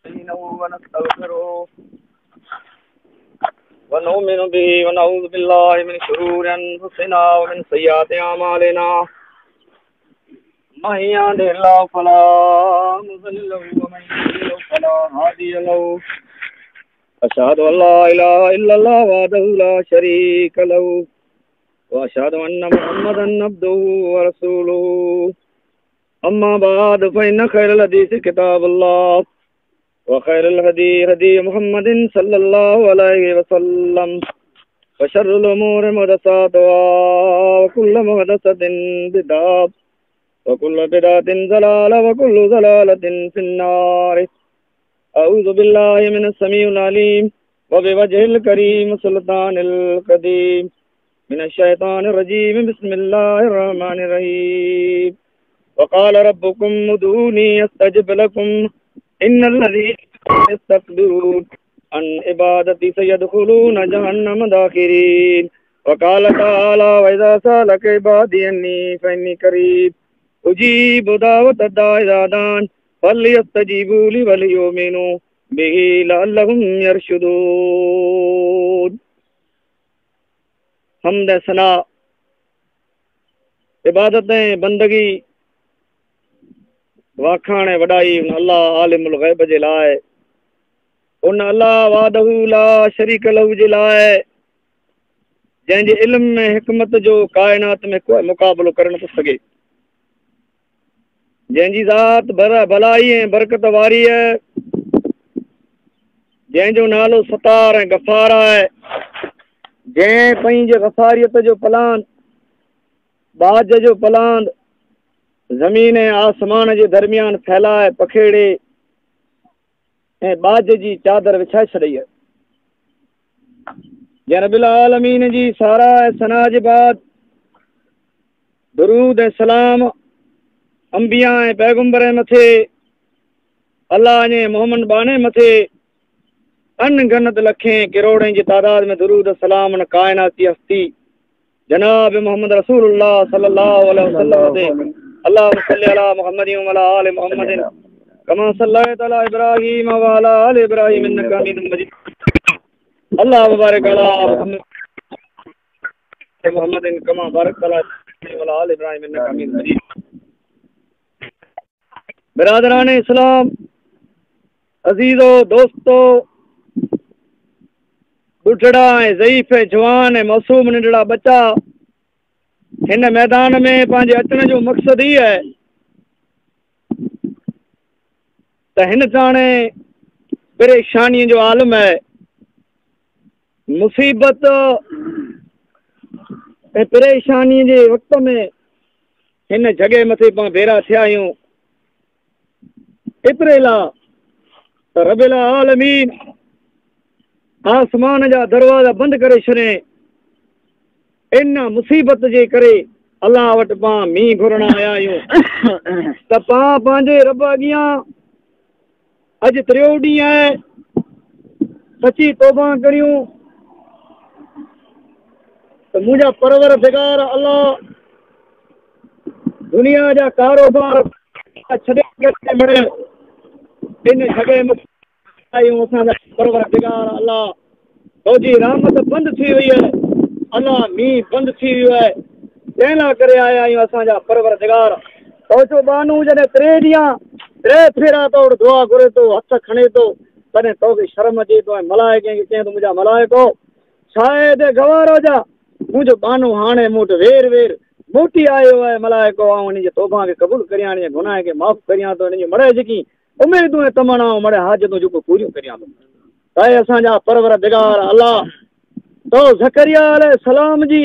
ونستغفره ونؤمن به ونعوذ بالله من شرور أنفسنا ومن سيئات أعمالنا من يهده الله فلا مضل له ومن يضلل فلا هادي له أشهد أن لا إله إلا الله وحده لا شريك له وأشهد أن محمدا عبده ورسوله أما بعد فإن خير الحديث كتاب الله وخير الهدي هدي محمد صلى الله عليه وسلم وشر الأمور محدثاتها وكل محدثة بدعة وكل بدعة ضلالة وكل ضلالة في النار. أعوذ بالله من السميع العليم وبوجه الكريم سلطان القديم من الشيطان الرجيم. بسم الله الرحمن الرحيم. وقال ربكم ادعوني أستجب لكم إن الذين يستكبرون عن عبادتي سيدخلون جهنم داخرين. وقال تعالى وإذا سألك عبادي عني فإني قريب أجيب دعوة الداعي إذا دعان فليستجيبوا لي وليؤمنوا به لعلهم يرشدون. حمد ثنا عبادتیں بندگی واخانے وڈائی ان اللہ عالم الغیب جے لائے ان اللہ وحدہ لا شریک لہ جے لائے جن جے علم میں حکمت جو کائنات میں کوئی مقابلو کرن تو سگے جن جی ذات بھلائی ہے برکت واری ہے جن جو نالو ستار ہے غفار ہے جن پنج غفاریت جو پلان باج جو پلاند زمین آسمان کے درمیان پھیلائے پکھیڑے باج جی چادر وچھائے چھڑی ہے یا رب العالمین جی سارا ثنا کے بعد درود سلام انبیاء پیغمبر متھے اللہ نے محمد بانے متھے ان گنت لکھیں کروڑیں کی تعداد میں درود سلام کائنات کی ہستی جناب محمد رسول اللہ صلی اللہ علیہ وسلم اللهم صل على محمد وعلى آل محمد كما صليت على إبراهيم وعلى آل إبراهيم إنك حميد مجيد. اللهم بارك على محمد كما باركت على إبراهيم وعلى آل إبراهيم إنك حميد مجيد. برادران اسلام عزیزو دوستو بڑھڑا ضعیف جوان معصوم ننढड़ा बच्चा हिन मैदान में पंहिंजे अचण जो मक़सद ही है त हिन साणे परेशानी जो आलम है मुसीबत ऐं परेशानी जे वक़्त में हिन जॻह मथे पाण भेरा थिया आहियूं एतिरे लाइ त रबिल आलमीन आसमान जा दरवाज़ा बंदि करे छॾे इन मुसीबत जे करे अल्लाह वटि पाण मींहुं घुरण आया आहियूं त पाण पंहिंजे रब अॻियां अॼु टियों ॾींहुं आहे सची तौबा करियूं त मुंहिंजा परवरदिगार अल्लाह दुनिया जा कारोबार छॾे करे इन जॻह में आहियूं असांजा परवरदिगार अल्लाह तुंहिंजी रहमत बंदि थी वई आहे अल्लाह मींहुं बंदि थी वियो आहे तंहिं लाइ करे आया आहियूं असांजा परवरदिगार तोजो बानू जॾहिं टे फेरा तो दुआ घुरे थो हथ खणे थो तॾहिं तोखे शर्म अचे थो ऐं मलाइके खे चए थो मुंहिंजा मलाइको शायद गवारो जा मुंहिंजो बानू हाणे मूं वटि वेर मोटी आयो आहे मलाइको ऐं हिन जे तौबा खे क़बूल करियां हिन जे गुनाह खे माफ़ करियां थो हिन जी मड़े जेकी उमेदूं ऐं तमनाऊं मड़े हाजतूं जेको पूरियूं करियां थो त असांजा परवरदिगार अल्लाह तो ज़करिया अलैहिस्सलाम जी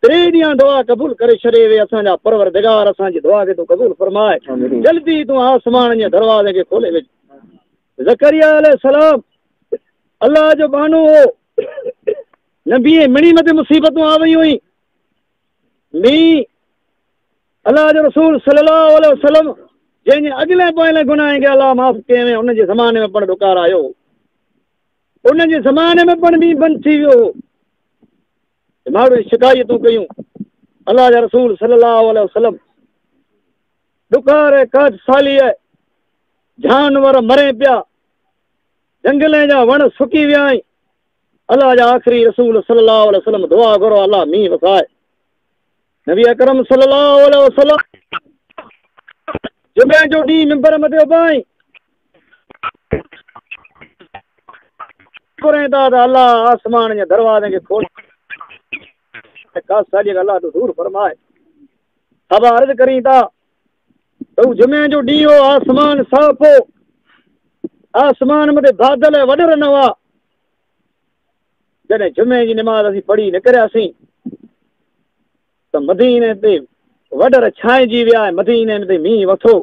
टे ॾींहं दुआ क़बूल करे छॾे वे असांजा परवरदिगार असांजी दुआ खे तूं क़बूल फरमाए जल्दी तूं आसमान जे दरवाज़े खे खोले विझ ज़करिया अलैहिस्सलाम अल्लाह जो बानू हो नबी मिणी मथे मुसीबतूं आ वई हुई मींहुं अल्लाह जो रसूल सल्लल्लाहु अलैहि वसल्लम जंहिंजे अॻिले पोइले गुनाह खे अल्लाह माफ़ कयो हुन जे ज़माने में पण ॾुकार आयो उन जे ज़माने में पण मींहुं बंदि थी वियो माण्हू शिकायतूं कयूं अल्लाह जा रसूल सल्लल्लाहु अलैहि वसल्लम ॾुकार काज साली आहे जानवर मरे पिया जंगल जा वण सुकी विया आहिनि अल्लाह जा आख़िरी रसूल सल्लल्लाहु अलैहि वसल्लम दुआ करो अल्लाह मींहुं वसाए नबी अकरम सल्लल्लाहु अलैहि वसल्लम जुमे जो ॾींहुं मिंबर मथे उभाई घुरें था त अल्लाह आसमान जे दरवाज़े खे खोल अल्लाह तो दूर फरमाए अब अर्ज़ करी था त जुमे जो ॾींहुं हो आसमान साफ़ हो आसमान मथे बादल वॾर न हुआ जॾहिं जुमे जी निमाज़ असीं पढ़ी निकिरियासीं त मदीने ते वॾर छांइजी विया मदीने ते मींहुं वथो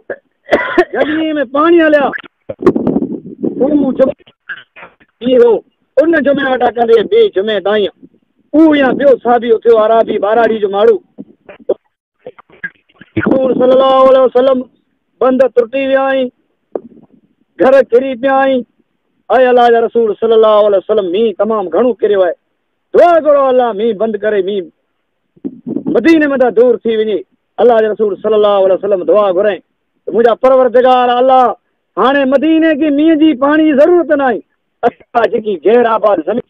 गलीअ में पाणी हलिया उन जुमे वटा कंदे ॿिए जुमे ताईं उहो या ॿियो साबियो थियो अराबी बाराड़ी जो माण्हू सल्लल्लाहु अलैहि वसल्लम बंद टुटी विया आहिनि घर किरी पिया आहिनि ऐं अल्लाह जा रसूल सल्लल्लाहु अलैहि वसल्लम मींहुं तमामु घणो किरियो आहे दुआ करो अल्लाह मींहुं बंदि करे मींहुं मदीने में दूर थी वञे अल्लाह जे रसूल सल्लल्लाहु अलैहि वसल्लम दुआ घुराए मुंहिंजा परवरदिगार अल्लाह हाणे मदीने खे मींहं जी पाणी जी ज़रूरत न आहे असां जेकी गैर आबाद ज़मीन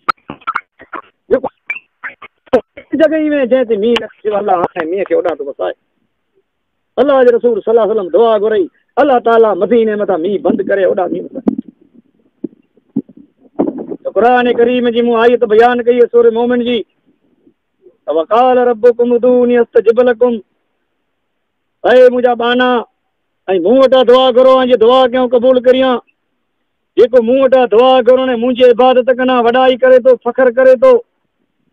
जॻहि में जंहिं ते मींहुं न अल्लाह हाणे मींहं खे ओॾां थो वसाए अल्लाह जे रसूल सल्लल्लाहु अलैहि वसल्लम दुआ घुराई अल्लाह ताला मदीने मथां मींहुं बंदि करे ओॾां मींहुं वसाए त क़ुरान करीम जी मूं आयत बयान कई आहे सूरह मोमिन जी वक़ाल रब्बुकुम उदूनी अस्तजिब लकुम ऐं मुंहिंजा बाना ऐं मूं वटां दुआ करो ऐं जे दुआ कयूं क़बूल करियां जेको मूं वटां दुआ करो न मुंहिंजी इबादत कना वॾाई करे थो फ़ख्र करे थो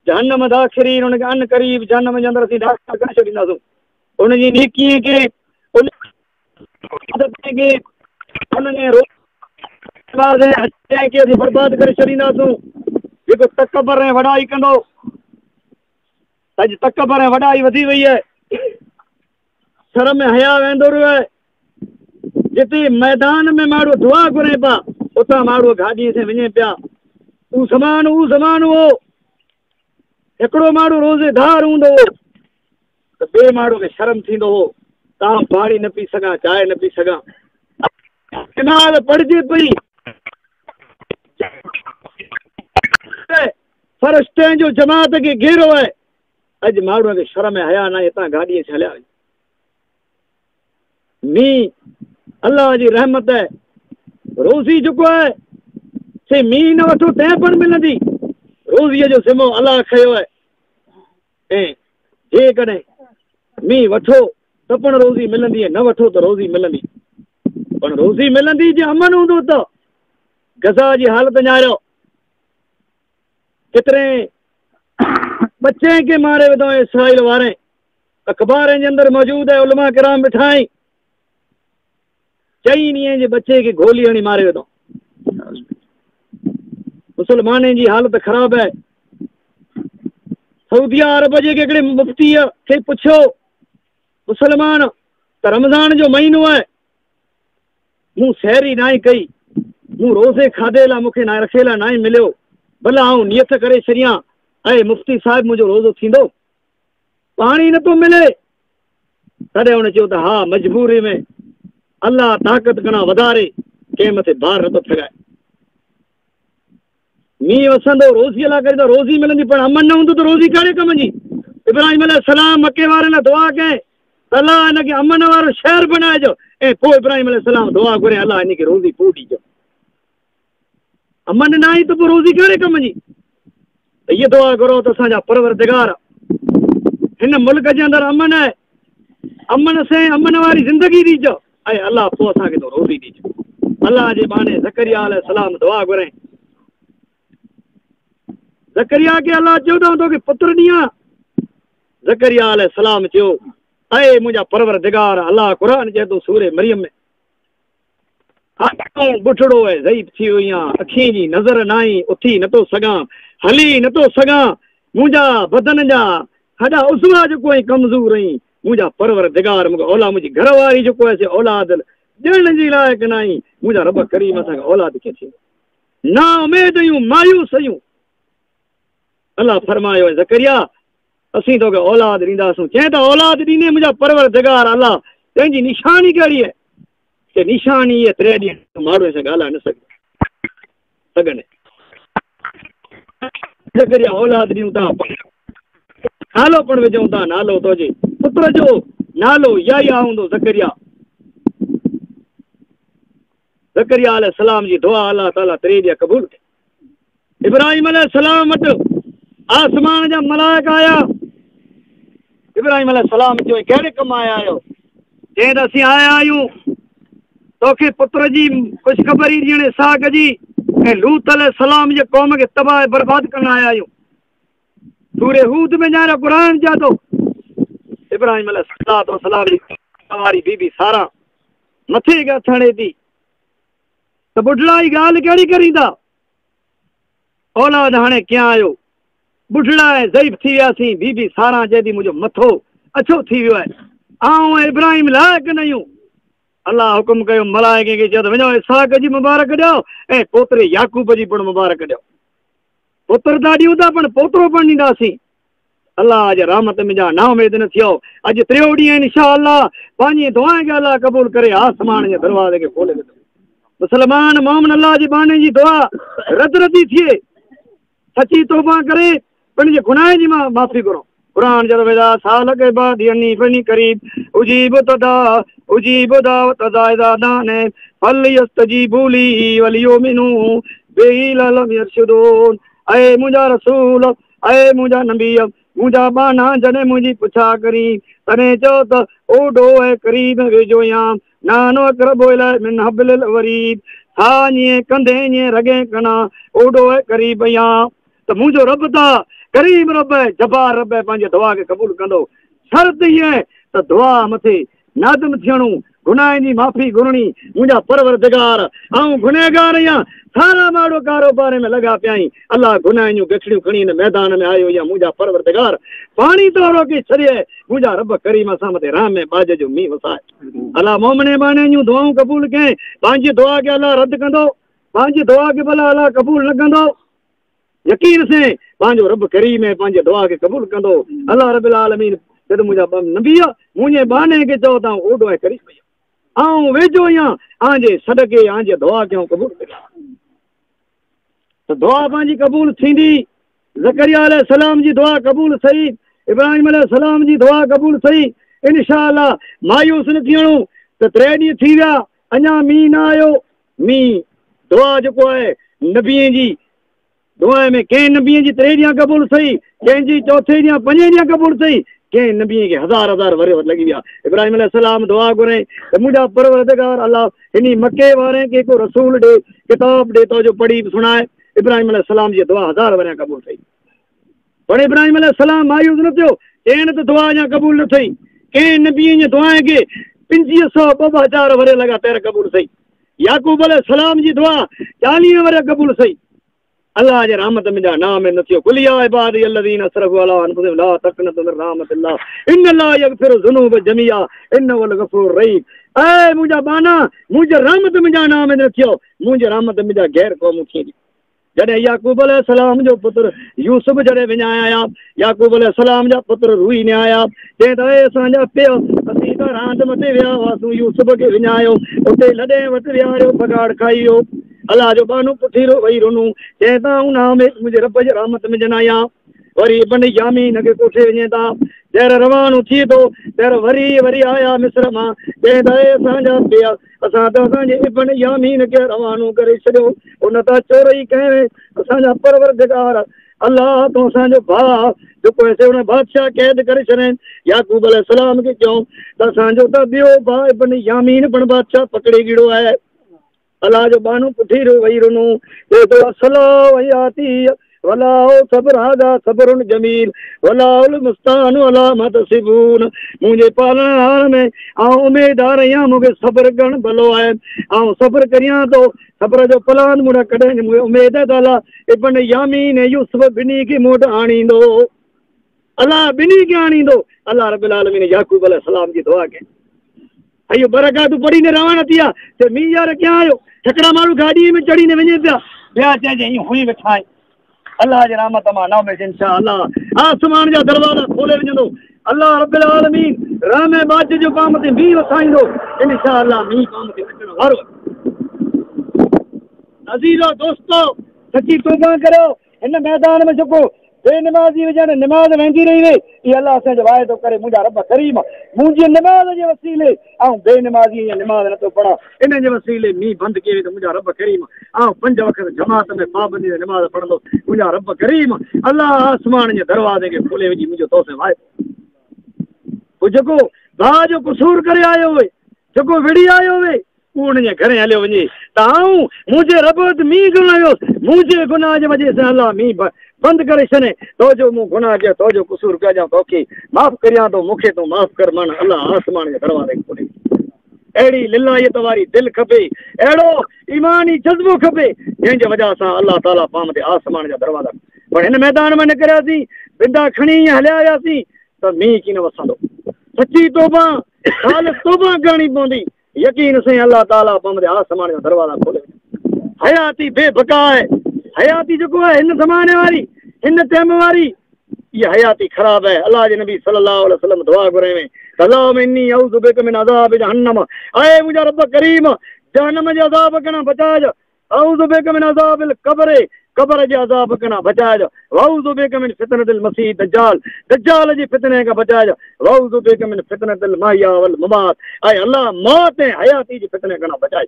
जहन्नम दाख़िरी हुनखे अन क़रीब जहन्नम जे अंदरि असीं दाख़िल करे छॾींदासीं उनजी नेकीअ खे असीं बर्बाद करे छॾींदासीं जेको तकबर ऐं वॾाई कंदो अॼु तकबर ऐं वॾाई वधी वई आहे शर्म में हया वेंदो रहियो आहे जिते मैदान में माण्हू दुआ घुरे पिया उतां माण्हू गाॾीअ ते वञे पिया उहो ज़मान हो हिकिड़ो माण्हू रोज़ेदार हूंदो हो त ॿिए माण्हू खे शर्म थींदो हो तव्हां पाणी न पी सघां चांहि न पी सघां किनाल पढ़िजे पई फ़रिश्तनि जो जमात खे घेरो आहे अॼु माण्हूअ खे शर्म हया न आहे हितां गाॾीअ ते हलिया मींहुं अल्लाह जी रहमत आहे रोज़ी जेको आहे से मींहुं न वठो तंहिं पण मिलंदी रोज़ीअ जो ज़िमो अलाह खयो आहे ऐं जेकॾहिं मींहुं वठो त पण रोज़ी मिलंदी ऐं न वठो त रोज़ी मिलंदी पण रोज़ी मिलंदी जे अमन हूंदो त गज़ा जी हालत ञाणियो केतिरे बच्चे खे मारे विधो इसराइल वारे अख़बारनि जे अंदरि मौजूदु आहे उलमा किराम वेठा आहिनि 4 ॾींहं जे बच्चे खे गोली हणी मारे विधो मुसलमाननि जी हालत ख़राब आहे सऊदी अरब जे हिकिड़े मुफ़्तीअ खे पुछियो मुसलमान त रमज़ान जो महीनो आहे मूं सहरी नाई कई मूं रोज़े खाधे लाइ मूंखे ना रखे लाइ नाई मिलियो भला आऊं नियत करे छॾियां ऐं मुफ़्ती साहिब मुंहिंजो रोज़ो थींदो पाणी नथो मिले तॾहिं हुन चयो त हा मजबूरी में अल्लाह ताक़त घणा वधारे कंहिं मथे भार नथो ठॻाए मींहुं वसंदो रोज़ीअ लाइ करे त रोज़ी मिलंदी पण अमन न हूंदो त रोज़ी कहिड़े कम जी इब्राहिम अलैहिस्सलाम मके वारे लाइ दुआ कयईं अल्लाह हिनखे अमन वारो शहर बणाइजो ऐं पोइ इब्राहिम अलैहिस्सलाम दुआ घुरे अल्लाह हिनखे रोज़ी पोइ ॾिजो अमन न आई त पोइ रोज़ी कहिड़े कम जी त इहा दुआ करो त असांजा परवरदिगार हिन मुल्क जे अंदरि अमन आहे अमन से अमन वारी ज़िंदगी ॾिजो ऐं अल्लाह पोइ असांखे तो रोज़ी ॾिजो अल्लाह जे बाने ज़करिया अलैहिस्सलाम दुआ घुरे ज़करिया खे अल्लाह चयो त तोखे पुत्र ॾियां ज़करिया अलैहिस्सलाम चयो ऐं मुंहिंजा परवरदिगार अल्लाह क़ुरान चए थो सूरे मरियम में बुठड़ो आहे ज़ईफ़ थी वई आहियां अखियुनि जी नज़र न आई उथी नथो सघां हली नथो सघां मुंहिंजा बदन जा हॾा उज़वा जेको आहे कमज़ोर आहीं मुंहिंजा परवरदिगार मूंखे औलाद मुंहिंजी घरवारी जेको आहे से औलाद ॾियण जी लाइक़ु न आई मुंहिंजा रब करीम असांखे औलाद खे थी ना उमेद आहियूं मायूस आहियूं अल्लाह फरमायो आहे ज़करिया असीं तोखे औलाद ॾींदासीं चए त औलाद ॾींदे मुंहिंजा परवरदिगार अल्लाह तंहिंजी निशानी कहिड़ी आहे कि निशानी इहे 3 ॾींहं माण्हूअ सां ॻाल्हाए न सघे सगने ज़करिया औलाद ॾियूं था नालो पण विझूं था नालो तुंहिंजे पुत्र जो नालो याह्या हूंदो ज़करिया अलैहिस्सलाम जी दुआ अल्लाह ताला 3 ॾींहं क़बूल कई इब्राहिम अलैहिस्सलाम वटि आसमान जा मलाइका आया इब्राहिम अलैहिस्सलाम जो कहिड़े कम आया आहियो चई त असीं आया आहियूं तोखे पुत्र जी ख़ुशख़बरी ॾियण साग जी ऐं लूत अलैहिस्सलाम जे क़ौम खे तबाह बर्बाद करण आया आहियूं सूरे हूद में ॼाणो क़ुरान चए थो इब्राहिम अलैहिस्सलाम जी वारी बीबी सारा मथे खे हथ हणे थी त बुढ़ड़ा जी ॻाल्हि कहिड़ी करींदा औलाद हाणे कीअं आयो बुढ़ड़ा ऐं ज़ईफ़ थी वियासीं बीबी सारा चए थी मुंहिंजो मथो अछो थी वियो आहे आऊं इब्राहिम लाइक़ु न आहियूं अल्लाह हुकुम कयो मलाइके खे चयो त वञो इसहाक जी मुबारक ॾियो ऐं पोतरे याकूब जी पिणु मुबारक ॾियो पुत्र त ॾियूं था पण पोतरो पण ॾींदासीं अल्लाह जे रहमत मुंहिंजा ना उमेद न थियो अॼु 3 ॾींहं इंशाअल्लाह पंहिंजी दुआ खे अल्लाह क़बूल करे आसमान जे दरवाज़े खे खोले विधो मुसलमान मोमिन अल्लाह जी बाने जी दुआ रद रदी थिए सची तौबा करे पंहिंजे गुनाह जी माफ़ी करो क़ुरान जब वेदा साल के बाद यानी फनी करीब उजीब दावत दाने फल यस्तजीबू ली वलियुमिनु बिही लम यरशुदून ऐ मुंहिंजा रसूल ऐ मुंहिंजा नबी मुंहिंजा बाना जॾहिं मुंहिंजी पुछा करी तॾहिं चओ त ओॾो ऐं करीब वेझो या नानो अक़रबु इलैहि मिन हब्लिल वरीद हा ईअं कंदे ईअं रगे कना ओॾो ऐं करीब या त मुंहिंजो रब त करीब रब आहे जबार रब आहे पंहिंजे दुआ खे क़बूल कंदो शर्त इहा आहे त दुआ मथे नादम थियणो गुनाह जी माफ़ी घुरणी मुंहिंजा परवरदिगार ऐं गुनहगार आहियां सारा माण्हू कारोबार में लॻा पिया आहिनि अल्लाह गुनाह जूं गठड़ियूं खणी हिन मैदान में आयो या मुंहिंजा परवरदिगार पाणी तो रोके छॾे मुंहिंजा रब करीम असां मथे राम में बाज जो मींहुं वसाए अल्लाह मोमिने बाने जूं दुआऊं क़बूल कयईं पंहिंजी दुआ खे अल्लाह रद्द कंदो पंहिंजी दुआ खे भला अल्लाह क़बूल न कंदो यकीन से पंहिंजो रब करीम है पंहिंजे दुआ खे क़बूल कंदो अल्लाह रब्बिल आलमीन जॾहिं मुंहिंजा नबी मुंहिंजे बाने खे चओ था ओॾो ऐं करीब आऊं वेझो आहियां आंजे सदके आंजे दुआ कयूं क़बूल करियो त दुआ पंहिंजी क़बूल थींदी ज़करिया अलैहिस्सलाम जी दुआ क़बूल सही इब्राहिम अलैहिस्सलाम जी दुआ क़बूल सही इंशाअल्लाह मायूस न थियणो त 3 ॾींहं थी विया अञा मींहुं न आयो मींहुं दुआ जेको आहे नबीअ जी दुआ में कंहिं नबीअ जी 3 ॾींहं क़बूल सही कंहिंजी 4थे ॾींहं 5 ॾींहं क़बूल सही कंहिं नबीअ खे हज़ार वरे लॻी विया इब्राहिम अलैहिस्सलाम दुआ घुरे त मुंहिंजा परवरदिगार अल्लाह इन मके वारे खे को रसूल ॾे किताब ॾे तो जो पढ़ी सुणाए इब्राहिम अलैहिस्सलाम जी दुआ 1000 वरे क़बूल थी पर इब्राहिम अलैहिस्सलाम मायूस न थियो चइनि त दुआ अञा क़बूल न थी कंहिं नबीअ जी दुआ खे 2500 वरे लॻा पहिरियों क़बूल सही याकूब अलैहिस्सलाम जी दुआ 40 वरे क़बूल सही अल्लाह जे रहमत मुंहिंजा नाम में न थियो कुलिया इबादी अल्लज़ीन असरफू अला अनफुसिहिम ला तक़नतू मिन रहमतिल्लाह इन्नल्लाह यग़फिरु ज़ुनूब जमीआ इन्नहु हुवल गफ़ूरुर रहीम ऐ मुंहिंजा बाना मुंहिंजे रहमत मुंहिंजा नाम में न थियो मुंहिंजे रहमत मुंहिंजा गैर क़ौम थी जॾहिं याकूब अलैहिस्सलाम जो पुत्र यूसुफ जॾहिं विञाया याकूब अलैहिस्सलाम जा पुत्र रूही ने आया चई त असांजा पियो असीं त रांदि मथे विया हुआसीं यूसुफ खे विञायो उते लॾे वटि विहारियो बगाड़ खाई वियो अल्लाह जो बानो पुठीरो वही रुनू चए था मुंहिंजे रब जे रहमत में ॼण आया वरी इब्न यामीन खे कोठे वञे था जहिड़ रवानो थिए थो तहिड़ वरी आया मिस्र मां चए त असांजा पिया असां त असांजे इब्न यामीन खे रवानो करे छॾियो उन त चोरई कयो असांजा परवरदिगार अल्लाह तो असांजो भाउ जेको आहे हुन बादशाह क़ैद करे छॾनि याकूब अलैहिस्सलाम खे चयूं त असांजो त ॿियो भाउ इब्न यामीन पिणु बादशाह पकड़े गिड़ो आहे अल्लाह जो बानो पुठीरो वही रुनू तो असला वयाती वलाओ सब्र हादा सब्रुन जमील वलाउल मुस्तान वला मतसिबून मुझे पालनहार में आ उम्मीदवार आहियां मूंखे सब्र करण भलो आहे ऐं सब्र करियां तो सब्र जो प्लान मुड़ा कॾहिं मूंखे उमेद आहे त अल्लाह इब्न यामीन यूसुफ ॿिन्ही खे मूं वटि आणींदो अल्लाह ॿिन्ही खे आणींदो अल्लाह रब्बिल आलमीन याकूब अलैहिस्सलाम जी दुआ खे अयो बरकातूं पढ़ी ने रवाना थी विया त मींहुं यार कीअं आयो हिकिड़ा माण्हू गाॾीअ में चढ़ी ने वञे पिया ॿिया चइजे ईअं हुई वेठा आहिनि अल्लाह जे रहमत मां नौ में इंशाअल्लाह आसमान जा दरवाज़ा खोले वञंदो अल्लाह रब्बिल आलमीन रहम बाज जो काम ते मींहुं वसाईंदो इंशाअल्लाह मींहुं काम ते अचण वारो अजीजो दोस्तो सच्ची तौबा करो इन मैदान में जेको बेनमाज़ी वजन नमाज वेंदी रही वे ये अल्लाह से वायदो करे मुंहिंजा रब करीम मुंहिंजी नमाज जे वसीले ऐं बेनमाज़ी या नमाज नथो पढ़ा इन जे वसीले मींहुं बंदि कयो त मुंहिंजा रब करीम ऐं 5 वक़्त जमात में पाबंदी में नमाज पढ़ंदो मुंहिंजा रब करीम अल्लाह आसमान जे दरवाज़े खे खोले विझी मुंहिंजो तोसे वाइदो पोइ जेको भाउ जो कुसूर करे आयो हुए जेको विड़ी आयो हुए उन घरे हलियो वञे त आऊं मुंहिंजे रब वटि मींहुं घुरायोसि मुंहिंजे गुनाह जे वजह सां अल्लाह मींहुं बंदि करे छॾे तो जो मूं गुनाह कयो तो जो कुसूर कजां तोखे माफ़ करियां थो मूंखे तूं माफ़ कर मन अल्लाह आसमान जे दरवाज़े खोले अहिड़ी लिलायत वारी दिलि खपे अहिड़ो ईमानी जज़्बो खपे जंहिंजे वजह सां अल्लाह ताला पाण ते आसमान जा दरवाज़ा पर हिन मैदान में निकिरियासीं बिंदा खणी हलिया आयासीं त मींहुं कीन वसंदो सची तौबा ख़ालिस तौबा करणी पवंदी यकीन से अल्लाह ताला पाण ते आसमान जा दरवाज़ा खोले हयाती बेबका है हयाती जो है इन ज़माने वारी इन टाइम वारी ये हयाती खराब है अल्लाह के नबी सल्लल्लाहु अलैहि वसल्लम दुआ करे में अल्लाहुम्मा इन्नी अऊज़ु बिका मिन अज़ाब जहन्नम ऐ मुझा रब करीम जहन्नम जे अज़ाब कना बचाए अऊज़ु बिका मिन अज़ाबिल कब्र जे अज़ाब कना बचाए वऊज़ु बिका मिन फितनतिल मसीह दज्जाल जी फितने का बचाए वऊज़ु बिका मिन फितनतिल महिया वल ममात ऐ अल्लाह मौत ऐं हयाती जी फितने कना बचाए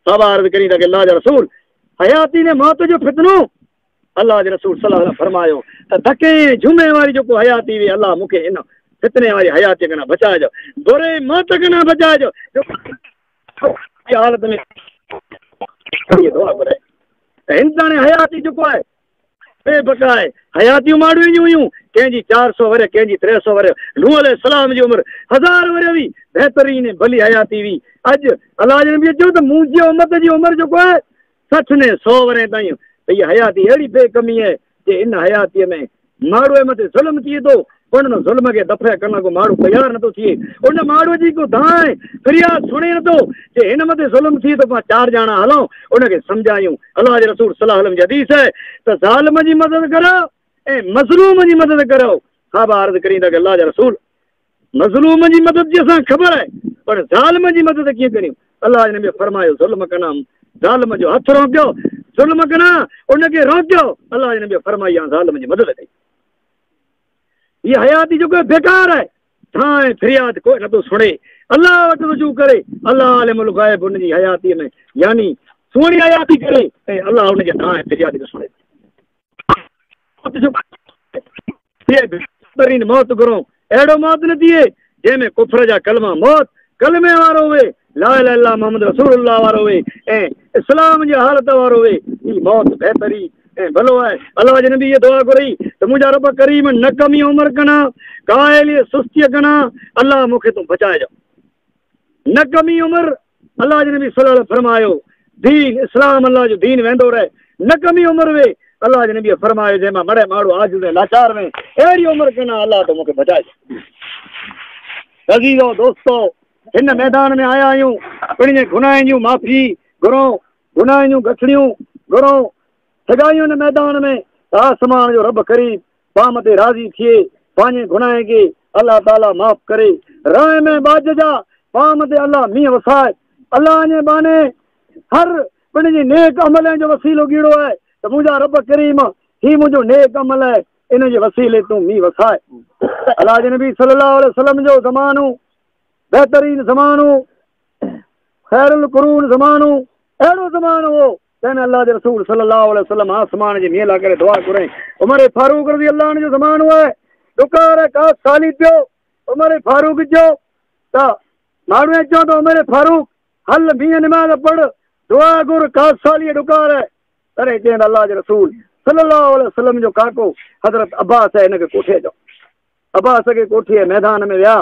सवार करी त अल्लाह जा रसूल हयाती ने मौत जो फितनो अल्लाह जे रसूल सल्लल्लाहु अलैहि फरमायो त धके जुमे वारी जो हयाती वे अल्लाह मूंखे इन फितने वारी हयाती कना बचाए बुरे मौत कना बचाए हालत में दुआ करे इंसान हयाती जो है बेबका है हयातियूं माण्हुनि जूं हुयूं कंहिंजी 400 वर कंहिंजी 300 वर नूह अलैहिस्सलाम जी उमिरि 1000 वर हुई बहितरीन भली हयाती हुई अॼु अल्लाह जे नबी चयो त मुंहिंजी उम्मत जी उमिरि जेको आहे 60 ने 100 वरे ताईं त इहा हयाती अहिड़ी बेकमी आहे कि इन हयातीअ में माण्हू जे मथे ज़ुल्म थिए थो उन ज़ुल्म खे दफ़े करण को माण्हू तयारु नथो थिए उन माण्हूअ जी को दाए फरियाद सुणे नथो कि हिन मथे ज़ुल्म थिए थो पाण 4 ॼणा हलूं उनखे सम्झायूं अल्लाह जे रसूल सल्लल्लाहु अलैहि वसल्लम जी हदीस है त ज़ालिम जी मदद करो ऐं मज़लूम जी मदद करो हा अर्ज़ करी त अल्लाह जा रसूल मज़लूम जी मदद जी असां ख़बर आहे पर ज़ालिम जी मदद कीअं करियूं अल्लाह जे नबी फरमायो ज़ुल्म कना ज़ालिम जो हथ रोकियो ज़ुल्म कना उनखे रोकियो अल्लाह जे नबी फरमाई ज़ालिम जी मदद कई ये हयाती जो कोई बेकार है थाए फरियाद कोई न तो सुने अल्लाह वटि रुजू करे अल्लाह आलिमुल गायब उन जी हयाती में यानी सुणी हयाती करे ऐं अल्लाह उन जे थाए फरियाद खे सुणे बेहतरीन मौत घुरो अहिड़ो मौत न थिए जंहिंमें कुफर जा कलमा मौत कलमे वारो हुए ला इलाहा इल्लल्लाह मुहम्मद रसूलुल्लाह वारो हुए ऐं इस्लाम जी हालत वारो हुए ही मौत बेहतरीन भलो है अल्लाह जे नबी ये दुआ करी तो मुझा रब करीम न कमी उम्र कना कायली सुस्ती कना अल्लाह मुखे तू बचाए जा न कमी उम्र अल्लाह जे नबी सल्लल्लाहु अलैहि फरमायो दीन इस्लाम अल्लाह जो दीन वेंदो रहे न कमी उम्र वे अल्लाह जे नबी फरमायो जे मां बड़े माण्हू आजिज़ लाचार में एड़ी उम्र कना अल्लाह तो मुखे बचाए जा अजीजो दोस्तो इन मैदान में आया आहियूं पिण गुनाहनि जूं माफ़ी घुरो गुनाहनि जूं गठड़ियूं घुरो सगाइयूं इन मैदान में आसमान जो रब करीब पाम ते राज़ी थिए पंहिंजे गुनाह खे अल्लाह ताला माफ़ करे राह में बाज जा पाम ते अल्लाह मींहुं वसाए अल्लाह जे बाने हर पिण जी नेक अमल जो वसीलो गिड़ो है त मुंहिंजा रब करीम ही मुंहिंजो नेक अमल है इन जे वसीले तूं मींहुं वसाए अल्लाह जे नबी सल्लल्लाहु अलैहि वसल्लम जो ज़मानो बेहतरीन ज़मानो खैरुल कुरून ज़मानो अहिड़ो ज़मानो हो तंहिंमें अल्लाह जे रसूल सल्लल्लाहु अलैहि वसल्लम आसमान जी मेला करे दुआ करे उमर फारूक रज़ी अल्लाह अन्हु जो ज़मानो आहे ॾुकार का साली पियो उमर फारूक जो त माण्हू चयो त उमर फारूक हल मींहं निमाज़ पढ़ दुआ घुर का साली ॾुकार तॾहिं चवनि अल्लाह जे रसूल सल्लल्लाहु अलैहि वसल्लम जो काको हज़रत अब्बास आहे हिनखे कोठे जो अब्बास खे कोठीअ मैदान में विया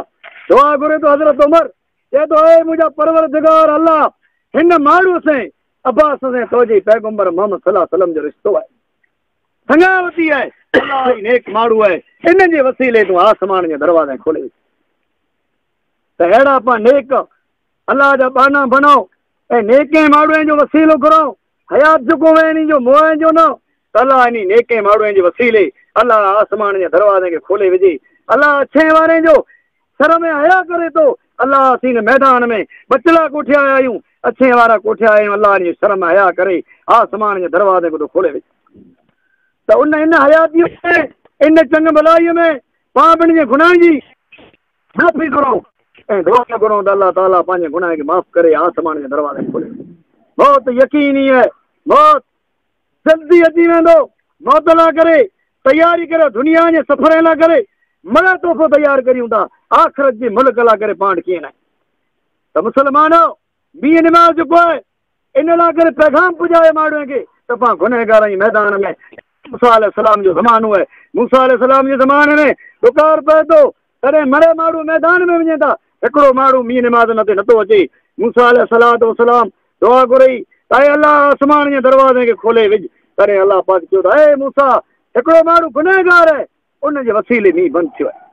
दुआ घुरे तो हज़रत उमर चए थो ए मुंहिंजा परवरदिगार अल्लाह हिन माण्हू से अब्बास से तोजी पैगंबर मोहम्मद सल्लल्लाहु अलैहि वसल्लम जो रिश्तो है संगावती है अल्लाह ही नेक माण्हू है इन जे वसीले तूं आसमान जे दरवाज़े खोले त अहिड़ा पाण नेक अल्लाह जा बाना बणो ऐं नेके माण्हुनि जो वसीलो घुरो हयात जेको वे जो मोह जो न त अल्लाह इन नेके माण्हुनि जे वसीले अल्लाह आसमान जे दरवाज़े खे खोले विझे अल्लाह 6 वारे जो शर्म हया करे तो अल्लाह असीं मैदान में बचला कोठे आया आहियूं अच्छे वारा कोठे आया आहियूं अल्लाह जी शर्म हया करे आसमान जे दरवाजे को तो खोले विच तो उन इन हयाती में इन चंग भलाई में पापनि जे गुनाह जी माफ़ी करो ऐं दुआ करो तो अल्लाह ताला पंहिंजे गुनाह खे माफ़ करे आसमान जे दरवाजे खोले बहुत यकीनी है बहुत जल्दी अची वेंदो मौत ला करे तैयारी करो दुनिया जे सफ़र ला करे मड़ा तोहफ़ो तैयार करियूं था आख़िरत जे मुल्क ला करे पाण कीअं न तो मुसलमानो ॿी निमाज़ जेको आहे इन लाइ करे पैगाम पुॼाए माण्हुनि खे त पाण गुनहगार जी मैदान में मूसा अलैहिस्सलाम जो ज़मानो आहे मूसा अलैहिस्सलाम जे ज़माने में ॾुकार पए थो तॾहिं मरे माण्हू मैदान में वञे था हिकिड़ो माण्हू ॿी निमाज़ ते नथो अचे मूसा अलैहिस्सलाम दुआ घुरई त अल्लाह आसमान जे दरवाज़े खे खोले विझ तॾहिं अल्लाह पाक चयो त हे मूसा हिकिड़ो माण्हू गुनहगार आहे उनजे वसीले मींहुं बंदि थियो आहे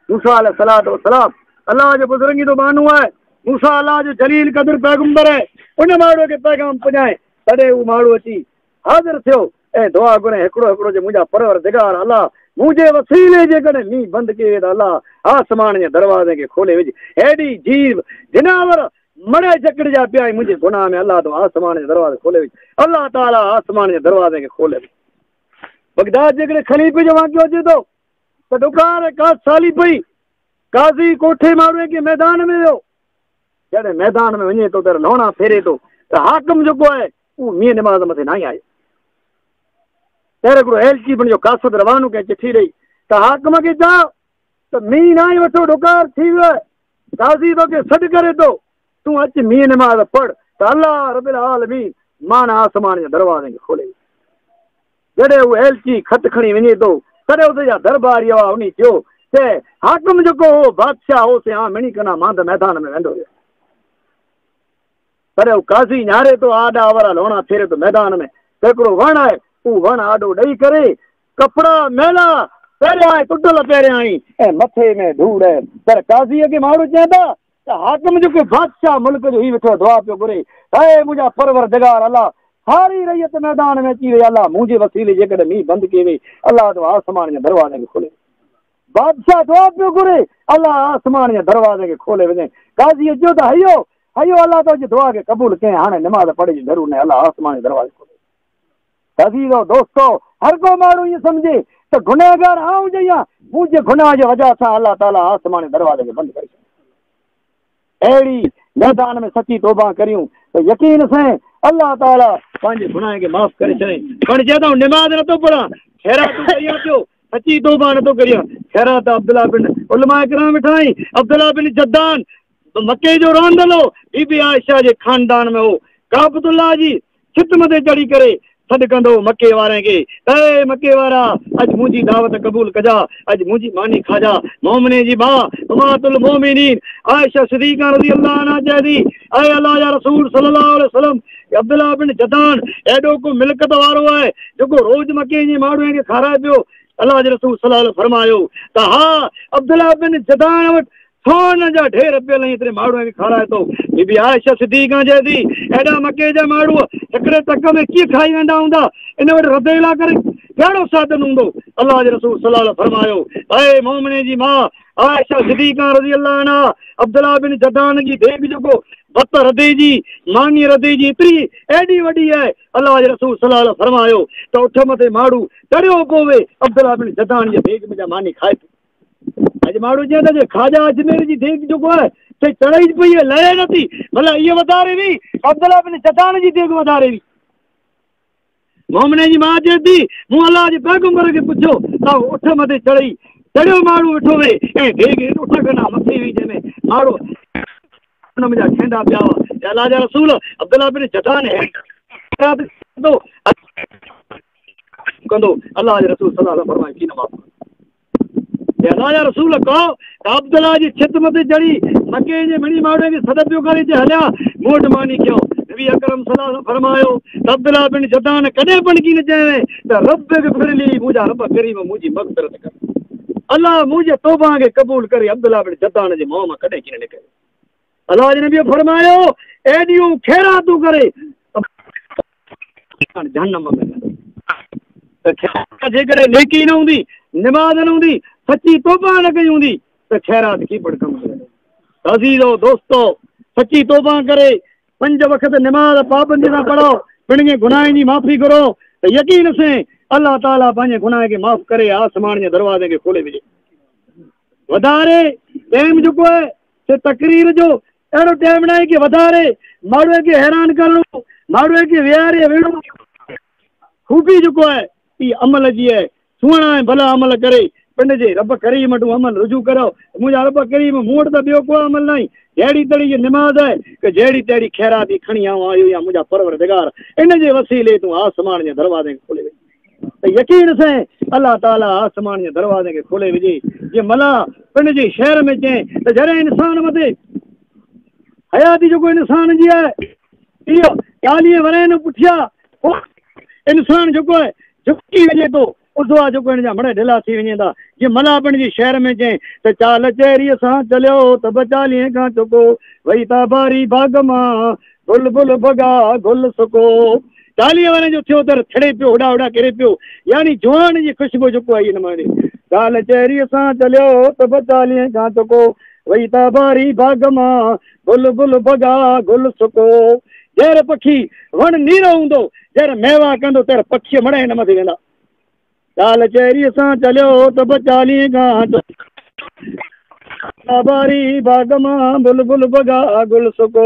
मूसा अलैहिस्सलाम अल्लाह जो बुज़ुर्गी तो माण्हू आहे मूसा अल्लाह जो जलील क़दर पैगंबर आहे उन माण्हूअ खे पैगाम पुॼाए तॾहिं उहो माण्हू अची हाज़िर थियो ऐं दुआ घुरे हिकिड़ो हिकिड़ो जो मुंहिंजा परवरदिगार अल्लाह मुंहिंजे वसीले जेकॾहिं मींहुं बंदि कयो त अल्लाह आसमान जे दरवाज़े खे खोले विझ हेॾी जीव जिनावर मरे चकड़ जा पिया मुंहिंजे गुनाह में अल्लाह तो आसमान जे दरवाज़े खोले विझ अल्लाह ताला आसमान जे दरवाज़े खे खोले विझ बगदाद जेकॾहिं ख़लीफ़े जो वाक़ियो अचे थो त ॾुकार का साली पई काज़ी कोठे माण्हूअ खे मैदान में वियो जॾहिं मैदान में वञे थो त लौणा फेरे थो त हाकिम जेको आहे उहो मींहं निमाज़ मथे न ई आयो पहिरियों हिकिड़ो एलची बणियो कासद रवानो कंहिं चिठी ॾेई त हाकिम खे चओ त मींहुं न आई वठो ॾुकार थी वियो आहे काज़ी तोखे सॾु करे थो तूं अचु मींहं निमाज़ पढ़ त अल्लाह रबिल आलमीन मान आसमान जे दरवाज़े खे खोले जॾहिं उहो एलची ख़त खणी वञे थो तॾहिं उते जा दरबारी हुआ उन चयो त हाकिम जेको हो बादशाह हो से मिणी कना मां त मैदान में वेंदो हुयो तॾहिं हू काज़ी न्यारे थो आॾा वारा लौणा फेरे थो मैदान में त हिकिड़ो वणु आहे उहो वणु आॾो ॾेई करे कपिड़ा मेला पहिरियां टुटल पहिरियां ई ऐं मथे में धूड़ आहे पर काज़ीअ खे माण्हू चवनि था त हाकिम जेको बादशाह मुल्क जो ई वेठो दुआ पियो घुरे हे मुंहिंजा परवरदिगार अल्लाह सारी रहियत मैदान में अची वई अल्लाह मुंहिंजे वसीले जेकॾहिं मींहुं बंदि कई वई अल्लाह तो आसमान जे दरवाज़े खे खोले बादशाह दुआ पियो घुरे अल्लाह आसमान जे दरवाज़े खे खोले वञे काज़ी चयो त हयो हयो अल्लाह तुंहिंजी दुआ खे क़बूल कयईं हाणे निमाज़ पढ़ी जी ज़रूरु न अल्लाह आसमान जे दरवाज़े खोले अज़ीज़ो दोस्तो हर को माण्हू ईअं सम्झे त गुनहगार आऊं जी आहियां मुंहिंजे गुनाह जे वजह सां अल्लाह ताला आसमान जे दरवाज़े खे बंदि करे छॾियो अहिड़ी मैदान में सची तौबा करियूं त यकीन सां अल्लाह ताला पंहिंजे गुनाह खे माफ़ करे छॾे पाण चए थो निमाज़ नथो पढ़ां ख़ैरात करियां पियो सची तौबा नथो करियां ख़ैरात अब्दुल्ला बिन उलमा किराम वेठा आहिनि अब्दुल्ला बिन जद्दान मके जो रहंदल हो बीबी आयशा जे खानदान में हो काबतुल्लाह जी छित मथे चढ़ी करे सॾु कंदो मके वारे खे ए मके वारा अॼु मुंहिंजी दावत क़बूल कजा अॼु मुंहिंजी मानी खाजा मोमिने जी मां उम्मतुल मोमिनीन आयशा सिद्दीक़ा रज़ी अल्लाह अन्हा चए थी ऐ अल्लाह जा रसूल सल्लल्लाहु अलैहि वसल्लम अब्दुल्ला बिन जदान एॾो को मिल्कत वारो आहे जेको रोज़ मके जे माण्हुनि खे खाराए पियो अल्लाह जे रसूल सल्लल्लाहु अलैहि वसल्लम फरमायो त हा अब्दुल्ला बिन जदान वटि सोन जा ढेर पियल एतिरे माण्हुनि खे खाराए थो बीबी आयशा सिद्दीक़ा चए थी एॾा मके जा माण्हू हिकिड़े तक में कीअं खाई वेंदा हूंदा इन वटि रधेला करे कहिड़ो साधन हूंदो अल्लाह जे रसूल सल्लल्लाहु अलैहि वसल्लम फरमायो ऐ मोमिने जी मां आयशा सिद्दीक़ा रज़ी अल्लाह अन्हा अब्दुल्ला बिन जदान जी देग जेको भत रधे जी मानी रधे जी एतिरी एॾी वॾी आहे अल्लाह जे रसूल सल्लल्लाहु अलैहि वसल्लम फरमायो त उठ मथे माण्हू डरियो पोवे अब्दुल्ला बिन जदान जे देग में जा मानी खाए थो अॼु माण्हू चए थो खाजा अजमेर जी देग जेको आहे से चढ़ाई पई आहे लहे नथी भला इहा वधारे हुई अब्दुल्ला बिन जदान जी देग वधारे हुई मोमिने जी मां चए थी मूं अल्लाह जे पैगंबर खे पुछियो त उठ मथे चढ़ी चढ़ियो माण्हू वेठो वे ऐं देग उठ कना मथे हुई जंहिंमें माण्हू हुन मुंहिंजा खेंदा पिया हुआ अल्लाह जा रसूल अब्दुल्ला बिन जदान कंदो अल्लाह जे रसूल सल्लल्लाहु अलैहि वसल्लम फरमाए की न माफ़ अल्लाह जा रसूल कहो त अब्दुल्ला जी छित मथे चढ़ी मके जे मिणी माण्हू खे सॾ पियो करे जे हलिया मोट मानी कयो नबी अकरम सल्लल्लाहु अलैहि वसल्लम फरमायो त अब्दुल्ला बिन जदान कॾहिं पणकी न चए त रब खे फिरली मुंहिंजा रब करीम मुंहिंजी मग़फ़िरत कर अल्लाह मुंहिंजे तौबा खे क़बूल करे अब्दुल्ला बिन जदान जे मुंहं मां कॾहिं कीन निकिरे अल्लाह जे नबी फरमायो एॾियूं ख़ैरातूं करे जहन्नम में त जेकॾहिं नेकी न हूंदी निमाज़ न हूंदी सची तौबा न कई हूंदी तो खैरात की पड़कम अजीजो दोस्तो सच्ची तौबा करे 5 वक्त नमाज पाबंदी ना पढ़ो पिण गुनाह की माफ़ी करो तो यकीन से अल्लाह ताला पंहिंजे गुनाह के माफ़ करे आसमान के दरवाजे के खोले विझे वधारे टाइम जेको है से तकरीर जो अहिड़ो टाइम न आहे कि वधारे माण्हूअ खे हैरान करणो माण्हूअ खे विहारे वेहणो खूबी जेको आहे इहा अमल जी आहे सुहिणा ऐं भला अमल करे पिंड जे रब करीम वटि अमल रुजू करो मुंहिंजा रब करीम मूं वटि त ॿियो को अमल न आहे जहिड़ी तड़ी जी निमाज़ आहे कि जहिड़ी तहिड़ी ख़ैराती खणी आयो या मुंहिंजा परवरदिगार इन जे वसीले तूं आसमान जे दरवाज़े खे खोले विझे त यकीन सां अल्लाह ताला आसमान जे दरवाज़े खे खोले विझे जे मला पिंड जे शहर में चई त जॾहिं इंसान मथे हयाती जेको इंसान जी आहे इहो 40 वरनि पुठियां इंसान जेको आहे झुकी वञे थो उदवा जेको हिन जा मड़ ढिला थी वञे था जीअं मला पिण जे शहर में चई त चाल चेरीअ सां चलियो त 42 खां चुको वई था बारी बाग मां गुल बुल भगा गुल सुको 40 वरनि जो थियो त छड़े पियो होॾा होॾा किरे पियो यानी जवान जी ख़ुशबू जेको आहे इन माने चाल चेरीअ सां चलियो त 42 खां चुको वई था बारी बाग मां गुल बुल भगा गुल सुको जहिड़े पखी वण नीरो हूंदो जहिड़े मेवा कंदो तहिड़े पखीअ मड़ हिन मथे वेंदा चाल चेरीअ सां चलियो त 42 खां बारी बाग मां बुल बुल भगा गुल सुको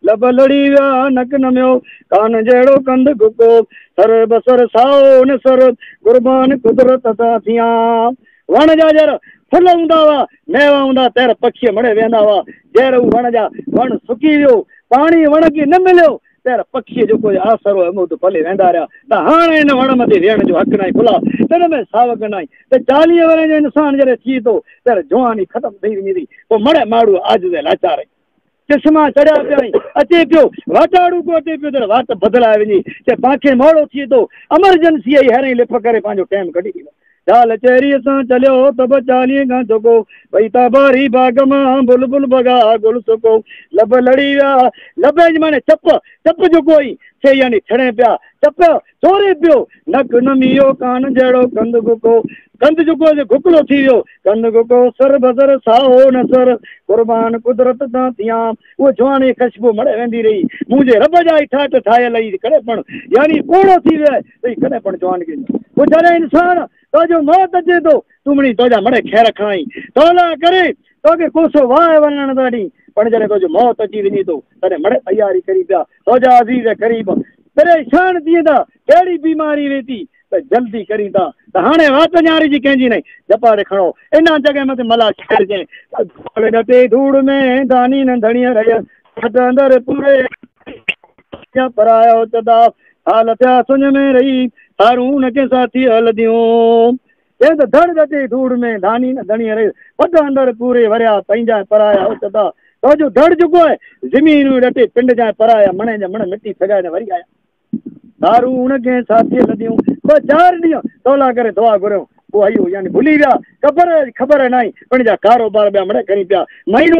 लब लड़ी विया नक नमियो कान जहिड़ो कंद गुको सर बसर साओ नसर कुर्बान कुदरत सां थिया वण जा जर फुल हूंदा हुआ मेवा हूंदा तहिड़े पखीअ मड़े वेंदा हुआ जहिड़े वण जा वण सुकी वियो पाणी वण खे न मिलियो तहिड़े पखीअ जेको आसरो अमूद फले वेंदा रहिया त हाणे हिन वण मथे वेहण जो हक़ न आहे खुला हिन में सावक न आहे त 40 वरनि जो इंसान जॾहिं थिए थो तहिड़े जवानी ख़तमु थी वञे थी पोइ मड़े माण्हू आज लाचार चश्मा चढ़िया पिया अचे पियो वाटाड़ू को अचे पियो त वाट बदिलाए वञे त तव्हांखे मोड़ो थिए थो एमरजेंसी आई हर लिफ करे पंहिंजो टाइम कढी ॾींदो चाल चेरीअ सां चलियो त 42 खां चुको वई था बारी बाग मां बुल बुल भगा गुल सुको लब लड़ी विया लबे जी माने चप जेको ई से यानी छड़े पिया चप चोरे पियो नक नमियो कान जहिड़ो कंद गुको कंद जेको घुकलो थी वियो कंद गुको सर बसर साओ नसर कुर्बान कुदरत सां थिया उहो जवानी ख़ुशबू मड़े वेंदी रही मुंहिंजे रब जा ई ठाठ ठाहियल ई कॾहिं पण यानी कोड़ो थी वियो आहे कॾहिं पण जवान खे पोइ जॾहिं इंसान तुंहिंजो मौत अचे थो तूं मणी तुंहिंजा मड़े खैर खाई तोला करे तोखे कोसो वाह वञण था ॾींहुं पण जॾहिं तुंहिंजो मौत अची वञे थो तॾहिं मड़े तयारी करी पिया तुंहिंजा अज़ीज़ क़रीब परेशान थिए था कहिड़ी बीमारी वेठी त जल्दी करी था त हाणे वात न्यारी जी कंहिंजी न जपारे खणो इन जॻह मथे मला शहर चई डटे धूड़ में दानी न धणीअ रहिया अंदरि पूरे परायो चदा हाल थिया सुञ में रही हारून के साथी हलदियूं चए त धड़ डटे धूड़ में दानी न धणीअ रही पट अंदरि पूरे वरिया पंहिंजा पराया चदा तो धड़ जेको आहे ज़मीन डटे पिंड जा पराया मणे जा मण मिटी सगाए वरी आया हारून के साथी हलदियूं 4 ॾींहं तोला करे दुआ घुरियो पोइ आयो यानी भुली विया ख़बर न आई पिण जा कारोबार ॿिया मड़े करी पिया महीनो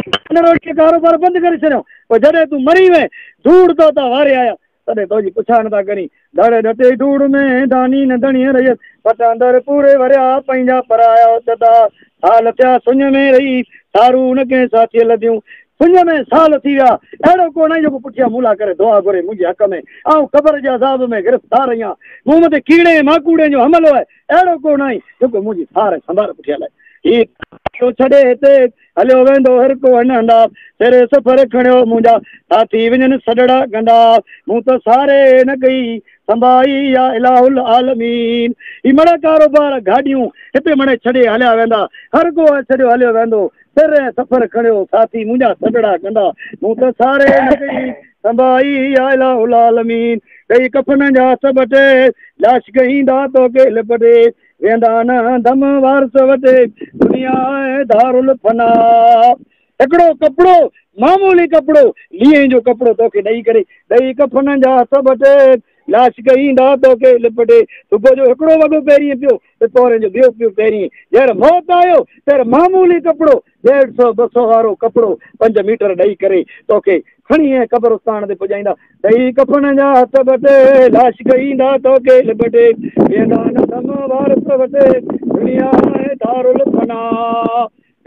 कारोबार बंदि करे छॾियो पोइ जॾहिं तूं मरी वए धूड़ तो था वारे आया तॾहिं तुंहिंजी पुछा नथा करी धड़ डटे धूड़ में दानी न धणीअ रहियसि पट अंदरि पूरे वरिया पंहिंजा पराया चदा हाल थिया सुञ में रही हारून के साथी हलदियूं सुञ में साल थी विया अहिड़ो कोन आहे जेको पुठियां मूला करे दुआ घुरे मुंहिंजे हक़ में ऐं ख़बर जे अज़ाब में गिरफ़्तार आहियां मूं मथे कीड़े माकूड़े जो हमलो आहे अहिड़ो कोन आहे जेको मुंहिंजी थार संभाल पुठियां लाइ हीउ छॾे हिते हलियो वेंदो हर को हंडा तेरे सफ़र खणियो मुंहिंजा साथी वञनि सॾड़ा कंदा मूं त सारे न कई संभाई या इलाहुल आलमीन ही मड़ा कारोबार गाॾियूं हिते मणे छॾे हलिया वेंदा हर को छॾियो हलियो वेंदो तेरे सफ़र खणियो साथी मुंहिंजा सॾड़ा कंदा मूं त सारे न कई संभाई या इलाहुल आलमीन कई कफन जा सबटे लाश कईंदा तोखे लिपटे वेंदा न दम वारस वटे दुनिया दारुल फना हिकिड़ो कपिड़ो मामूली कपिड़ो लीएं जो कपिड़ो तोखे ॾेई करे ॾेई कफन जा सबटे लाश कईंदा तोखे लिपटे सुबुह जो हिकिड़ो वॻो पहिरीं पियो पिपोरे जो ॿियो पियो पहिरीं जहिड़े मौत आयो तहिड़े मामूली कपिड़ो 150-200 वारो कपिड़ो 5 मीटर ॾेई करे तोखे खणी ऐं कब्रिस्तान ते पुॼाईंदा ॾेई कफन जा हथ बटे लाश कईंदा तोखे लिपटे वेंदा न दम वारस वटे दुनिया दारुल फना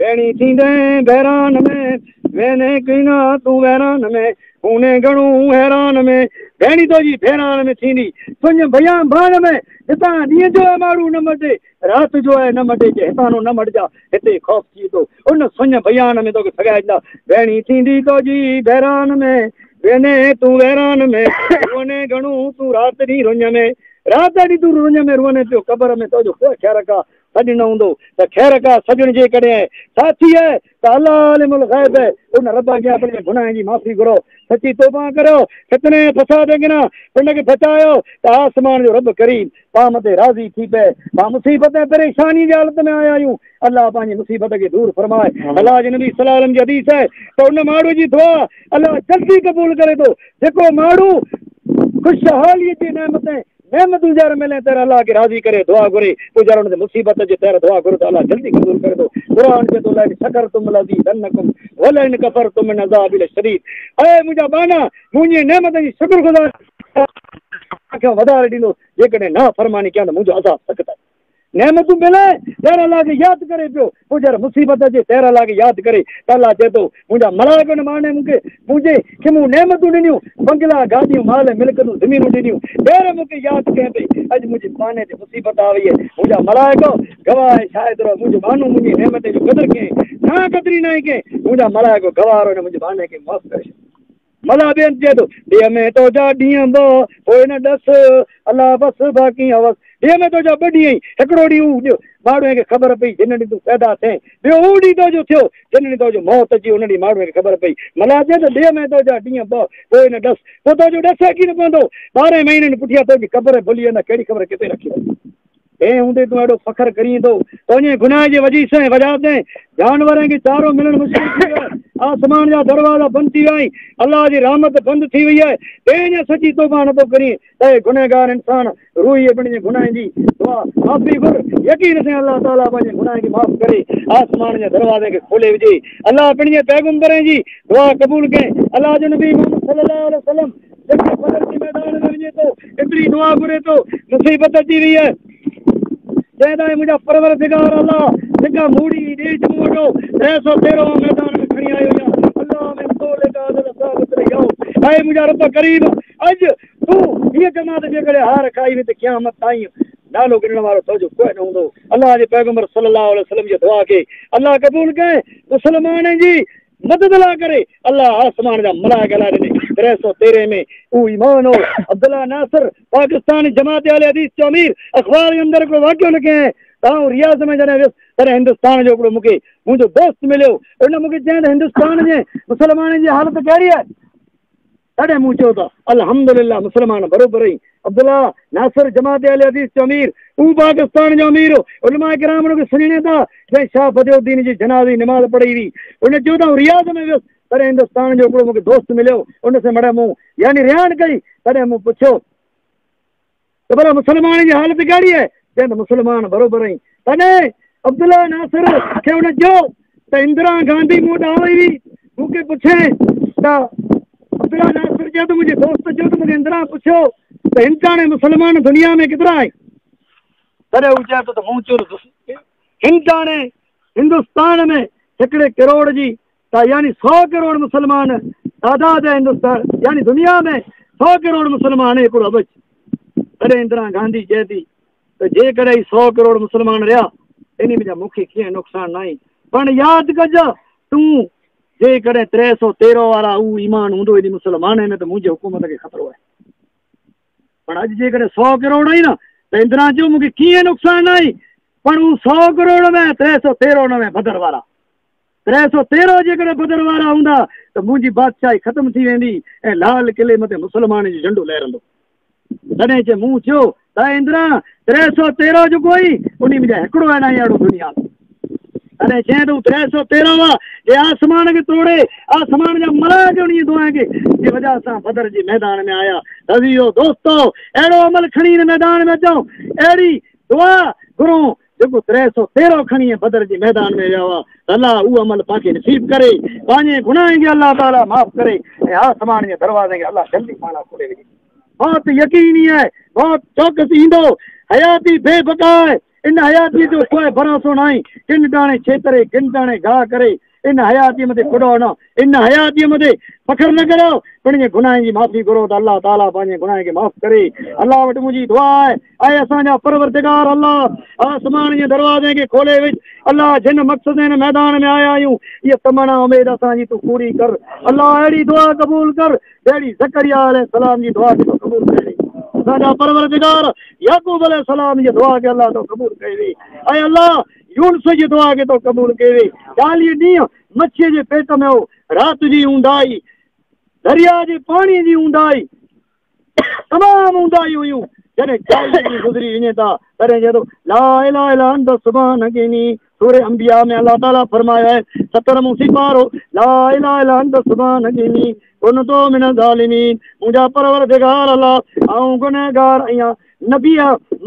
भेणी थींदे बहरान में वेने किना तू वैरान में उने घणो हैरान में भेणी तो जी बहरान में थींदी तुंहिंजे भैया भान में हितां ॾींहं जो आहे माण्हू न मटे राति जो आहे न मटे जे हितां न मटिजा हिते ख़ौफ़ थी थो उन सुञ बयान में तोखे सघाइंदा भेणी थींदी तो जी बहरान में वेने तूं वैरान में उने घणो तूं राति ॾींहुं रुञ में राति ॾींहुं तूं रुञ में रोने पियो क़बर में तुंहिंजो को ख़ैर का सॼु न हूंदो त ख़ैर का सॼण जे कॾहिं साथी आहे त अल्लाह अलिमुल ग़ैब आहे उन रब खे पंहिंजे गुनाह जी माफ़ी घुरो सची तौबा करो कितने फसाद गिना पिंड खे बचायो त आसमान जो रब करीम पाण मथे राज़ी थी पए पाण मुसीबत परेशानी जी हालत में आया आहियूं अल्लाह पंहिंजी मुसीबत खे दूर फरमाए अल्लाह जे नबी सल्लल्लाहु अलैहि वसल्लम जी हदीस आहे त उन माण्हू जी दुआ अल्लाह जल्दी क़बूल करे थो जेको माण्हू खुशहालीअ जी नेमतूं जर मिले तेरा अल्लाह खे राज़ी करे दुआ घुरे पोइ जर हुन मुसीबत जे तेरा दुआ घुरे त अल्लाह जल्दी क़बूल करे थो क़ुरान जे तो लाइ शकर तुम लज़ीदन्नकुम वलइन कफरतुम मिन अज़ाबिल शदीद ऐं मुंहिंजा बाना मुंहिंजी नेमत जी शुक्रगुज़ार खे वधारे ॾींदो जेकॾहिं ना फरमानी कयां त मुंहिंजो अज़ाब सख़्तु आहे नेमतूं मिले तेरा अल्लाह खे यादि करे पियो पोइ जर मुसीबत जे तेरा अल्लाह खे यादि करे त अल्लाह चए थो मुंहिंजा मलाइक न माने मुंहिंजे खे मूं नेमतूं ॾिनियूं बंगला गाॾियूं माल मिल्कतूं ज़मीनूं ॾिनियूं ॿीहर मूंखे यादि कयां पई अॼु मुंहिंजी पाने ते मुसीबत आ वई आहे मुंहिंजा मलाइक गवाह आहे शायदि रहो मुंहिंजो माण्हू मुंहिंजी नेमत जो क़दुरु कयईं ना क़दुरु न कयईं मुंहिंजा मलाइक गवाह रहो मुंहिंजे बाने खे माफ़ु करे मला ॿियनि चए थो ॾींहं में तुंहिंजा ॾींहं ॿ पोइ न ॾस अलाह बसि बाक़ी हवस ॾींहं में तुंहिंजा ॿ ॾींहं हिकिड़ो ॾींहुं ॾियो माण्हूअ खे ख़बर पई जिन ॾींहुं तूं पैदा थिए ॿियो हू ॾींहुं तुंहिंजो थियो जिन ॾींहुं तुंहिंजो मौत अची उन ॾींहुं माण्हूअ खे ख़बर पई मला चए त ॾींहं में तुंहिंजा ॾींहं ॿ पोइ न ॾस पोइ तुंहिंजो ॾस कीन पवंदो 12 महीननि पुठियां तुंहिंजी ख़बर भुली वेंदा कहिड़ी ख़बर किथे रखी वई हे हूंदे तूं एॾो फ़ख्रु करीं थो तुंहिंजे गुनाह जे वजह ते जानवरनि खे चारो मिलणु मुश्किल थी वियो आहे आसमान जा दरवाज़ा बंदि थी विया आहिनि अल्लाह जी रहमत बंदि थी वई आहे कंहिंजे सची तौबा नथो करीं त गुनहगार इंसान रूही पंहिंजे गुनाह जी दुआ माफ़ी घुर यकीन से अल्लाह ताला पंहिंजे गुनाह खे माफ़ करे आसमान जे दरवाज़े खे खोले विझे अल्लाह पंहिंजे पैगंबर जी दुआ क़बूल कए अल्लाह जो नबी मोहम्मद सल्लल्लाहु अलैहि वसल्लम जेके बदर जे मैदान में वञे थो एतिरी दुआ घुरे थो मुसीबत अची वई आहे चवंदा मुंहिंजा परवरदिगार अल्लाह जेका मूड़ी ॾेज मूं वटो 313 मैदान में खणी आयो आहे अल्लाह में तोले का अदल साबित रहियो ऐं मुंहिंजा रब करीम अॼु तूं हीअ जमात जेकॾहिं हार खाई न त क़यामत ताईं नालो गिणण वारो तुंहिंजो कोई न हूंदो अल्लाह जे पैगंबर सल्लल्लाहु अलैहि वसल्लम जी दुआ खे अल्लाह क़बूल कए मुस्लमाननि जी मदद ला करे अल्लाह आसमान जा मलाइक ला ॾिने 313 में ऊ ईमान हो अब्दुल्ला नासिर पाकिस्तान जमात अहले हदीस जो अमीर अखबार जे अंदरि हिकिड़ो वाक़ियो लिखे तां रियाज़ में जॾहिं वियुसि तॾहिं हिंदुस्तान जो हिकिड़ो मूंखे मुंहिंजो दोस्त मिलियो उन मूंखे चयईं त हिंदुस्तान जे मुस्लमाननि जी हालत कहिड़ी आहे तॾहिं मूं चयो त अल्हम्दुलिल्लाह मुस्लमान बरोबरि ई अब्दुल्ला नासिर जमात अहले हदीस जो अमीर ऊ पाकिस्तान जो अमीर हो उलमा किराम उनखे सुञाणे था जंहिं शाह फतेहुद्दीन जी जनाज़े नमाज़ पढ़ी हुई उन चयो त रियाज़ में वियुसि तॾहिं हिंदुस्तान जो हिकिड़ो मूंखे दोस्त मिलियो उन सां मिड़े मूं यानी रिहान कई तॾहिं मूं पुछियो त भला मुस्लमान जी हालत कहिड़ी आहे चवनि त मुस्लमान बरोबरि ई तॾहिं अब्दुल्ला नासिर खे उन चयो त इंदिरा गांधी मूं वटि आई हुई मूंखे पुछे त अब्दुल्ला नासिर चयो त मुंहिंजे दोस्त चयो त मूंखे इंदिरा पुछियो त हिमताणे मुस्लमान दुनिया में केतिरा आहिनि तॾहिं हू चए थो त मूं चयो हिमताणे हिंदुस्तान में 1 करोड़ जी यानी 100 करोड़ मुसलमान तादाद है हिंदुस्तान यानी दुनिया में 100 करोड़ मुसलमान हिकिड़ो अबज तॾहिं इंदिरा गांधी चए थी त जेकॾहिं 100 करोड़ मुसलमान रहिया इन में मूंखे कीअं नुक़सानु न आहे पण यादि कजां तूं जेकॾहिं 313 वारा हू ईमान हूंदो हेॾी मुसलमान में त मुंहिंजे हुकूमत खे ख़तरो आहे पण अॼु जेकॾहिं 100 करोड़ आई न त इंदिरा चयो मूंखे कीअं नुक़सानु न आहे पण हू 100 करोड़ में 313 में बदर वारा 313 जेकॾहिं बदर वारा हूंदा त मुंहिंजी बादशाही ख़तमु थी वेंदी ऐं लाल किले मथे मुसलमान जो झंडो लहरंदो तॾहिं चए मूं चयो त इंदिरा 313 जेको आई उन में हिकिड़ो आहे न अहिड़ो दुनिया में तॾहिं चए तूं 313 हुआ जे आसमान खे तोड़े आसमान जा मलाइक उन दुआ खे जे वजह सां बदर जे मैदान में आया अज़ीज़ो दोस्तो अहिड़ो अमल खणी हिन मैदान में अचूं अहिड़ी दुआ घुरूं जेको 313 खणी बदर जे मैदान में विया हुआ अल्लाह उहो अमल पाण नसीब करे पंहिंजे गुनाहनि खे अल्लाह ताला माफ़ करे ऐं आसमान जे दरवाज़े खे अल्लाह जल्दी पाण खोले विझे मौत यकीनी आहे मौत चौकस ईंदो हयाती बेबका आहे इन हयाती जो कोई भरोसो नहीं किन टाणे छेतरे किन टाणे घा करे इन हयाती मथे खुड़ो न इन हयाती मथे फखर न करो पंहिंजे गुनाहनि जी माफ़ी करो त अल्लाह ताला पंहिंजे गुनाह खे माफ़ करे अल्लाह वटि मुंहिंजी दुआ आहे ऐं असांजा परवरदिगार अल्लाह आसमान जे दरवाज़े खे खोले विझ अल्लाह जिन मक़सद हिन मैदान में आया आहियूं इहा तमन्ना उमेद असांजी तूं पूरी कर अल्लाह अहिड़ी दुआ क़बूल कर जहिड़ी ज़करिया अलैहिस्सलाम जी दुआ खे तूं क़बूल करे असांजा परवरदिगार याकूब अलैहिस्सलाम जी दुआ खे अल्लाह तो क़बूल कई ऐं अल्लाह यूनुस जी दुआ खे तो क़बूल कई 40 ॾींहं मच्छीअ जे पेट में हो राति जी ऊंदाई दरिया जे पाणी जी ऊंदाई तमामु ऊंदाई हुयूं जॾहिं 40 ॾींहं गुज़री वञे था तॾहिं चए थो ला इलाहा इल्ला अंत सुब्हानकी सूरे अंबिया में अल्लाह ताला फरमायो है 70 सिपारो ला इलाहा इल्ला अंत सुब्हानकी कुनतु मिनल ज़ालिमीन मुंहिंजा परवरदिगार अल्लाह आऊं गुनहगार आहियां नबी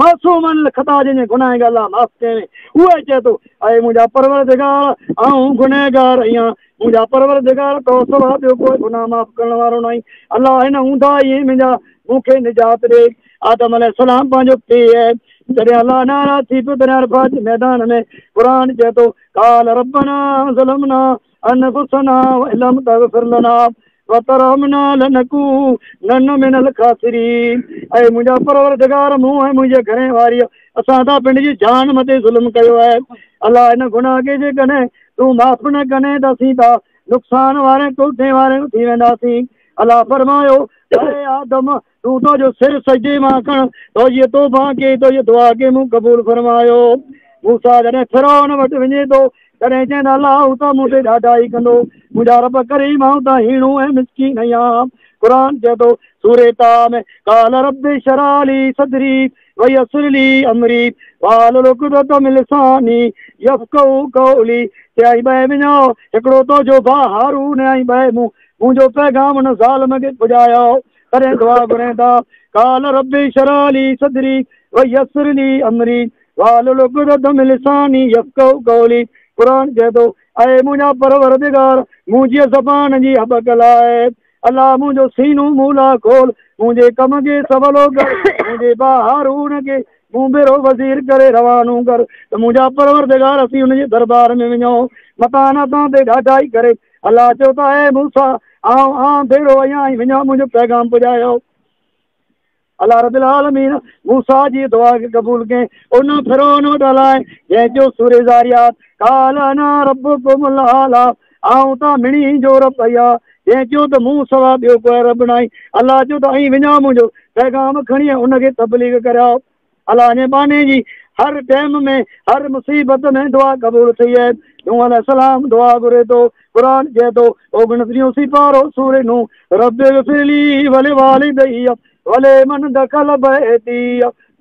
मासूमन खता जिन गुनाह खे अल्लाह माफ़ कये उहे चए थो ऐं मुंहिंजा परवरदिगार आऊं गुनहगार आहियां मुंहिंजा परवरदिगार तो सवा ॿियो कोई गुनाह माफ़ करण वारो न आहे अल्लाह हिन ऊंदाई मुंहिंजा मूंखे निजात ॾे आदम अलैहिस्सलाम पंहिंजो पीउ आहे जॾहिं अल्लाह नाराज़ थी पियो तॾहिं अरफात जे मैदान में क़ुर चए थो काल रब्बना ज़लमना अनफुसना व इलम तग़फिर लना वतरहमना लनकूनन मिनल खासिरीन ऐं मुंहिंजा परवरदिगार मूं ऐं मुंहिंजे घरे वारी असां त पंहिंजी जान मथे ज़ुल्म कयो आहे अल्लाह हिन गुनाह खे जेकॾहिं तूं माफ़ न कने त असीं त नुक़सान वारे कोठे वारे थी वेंदासीं अल्लाह फरमायो अरे आदम तूं तुंहिंजो सिर सजदे मां खण तुंहिंजी तौबा के तुंहिंजी दुआ खे मूं क़बूल फरमायो मूसा जॾहिं फिरौन वटि वञे थो तॾहिं चवंदा अल्लाह हू त मूं ते ॾाढा ई कंदो मुंहिंजा रब करीम आऊं त हीणो ऐं मिसकीन आहियां क़ुर चए थो सूरे ताह में काल रब्बि शरह ली सदरी वयस्सिर ली अमरी वाहलुल उक़दत मिन लिसानी यफ़क़हू क़ौली चई बे वञो हिकिड़ो तुंहिंजो भाउ हारून ऐं बे मुंहिंजो पैगाम हुन ज़ालिम खे पुॼायो तॾहिं दुआ घुरे था काल रब्बि शरह ली सदरी वयस्सिर ली अमरी वाहलुल उक़दत मिन लिसानी यफ़क़हू क़ौली क़ुर चए थो ऐं मुंहिंजा परवरदिगार मुंहिंजी ज़बान जी हबक लाइ अल्लाह मुंहिंजो सीनो मूला खोल मुंहिंजे कम खे सवलो कर मुंहिंजे भाउ हारून खे मूं भेरो वज़ीर करे रवानो कर त मुंहिंजा परवरदिगार असीं हुनजे दरबार में वञूं मता न तां ते ॾाढा ई करे अल्लाह चयो त ऐं मूंसां आउं भेरो आहियां ऐं वञा मुंहिंजो पैगाम पुॼायो अल्लाह रब्बिल आलमीन मूसा जी दुआ खे क़बूल कयईं उन फिरौन वटि हलाए जंहिंजो सूरे ज़ारियात काल अना रब्बुकुमुल आला आऊं त मिणी जो रब आहियां जंहिं चयो त मूं सवा ॿियो कोई रब न आहे अल्लाह चयो त ऐं वञा मुंहिंजो पैगाम खणी उनखे तबलीग करियो अल्लाह जे बाने जी हर टाइम में हर मुसीबत में दुआ क़बूल थी आहे नूह अलैहिस्सलाम दुआ घुरे थो क़ुर चए थो 29 सिपारो सूरे नूह रब्बि ग़फिरली वलिवालिदैया वले मन दखल बैती